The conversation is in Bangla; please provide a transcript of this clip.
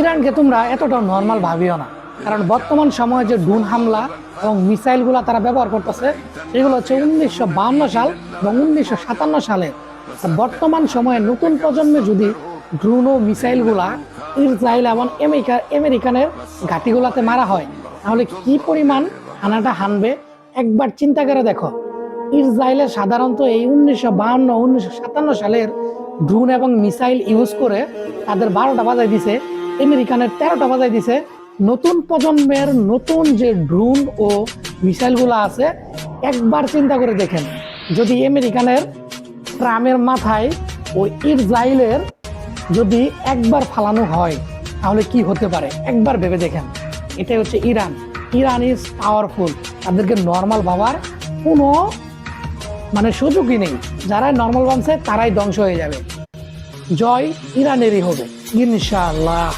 ইরানকে তোমরা এতটা নর্মাল ভাবিও না, কারণ বর্তমান সময়ে যে ড্রোন হামলা এবং মিসাইলগুলো তারা ব্যবহার করতেছে সেগুলো হচ্ছে 1952 সাল এবং 1957 সালে। বর্তমান সময়ে নতুন প্রজন্মে যদি ড্রোন ও মিসাইলগুলা ইসরায়েল এবং আমেরিকানের ঘাঁটিগুলাতে মারা হয় তাহলে কি পরিমাণ হানাটা হানবে একবার চিন্তা করে দেখো। ইসরায়েলের সাধারণত এই 1952-1957 সালের ড্রোন এবং মিসাইল ইউজ করে তাদের 12টা বাজায় দিছে, আমেরিকানের 13টা বাজায় দিছে। নতুন প্রজন্মের নতুন যে ড্রোন ও মিসাইলগুলো আছে একবার চিন্তা করে দেখেন, যদি আমেরিকানের ট্রামের মাথায় ও ইসরায়েলের যদি একবার ফালানো হয় তাহলে কি হতে পারে একবার ভেবে দেখেন। এটাই হচ্ছে ইরান। ইরান ইজ পাওয়ারফুল, তাদেরকে নর্মাল ভাবার কোনো সুযোগই নেই। যারা নর্মাল ভাবছে তারাই ধ্বংস হয়ে যাবে। জয় ইরানেরই হবে ইনশাআল্লাহ।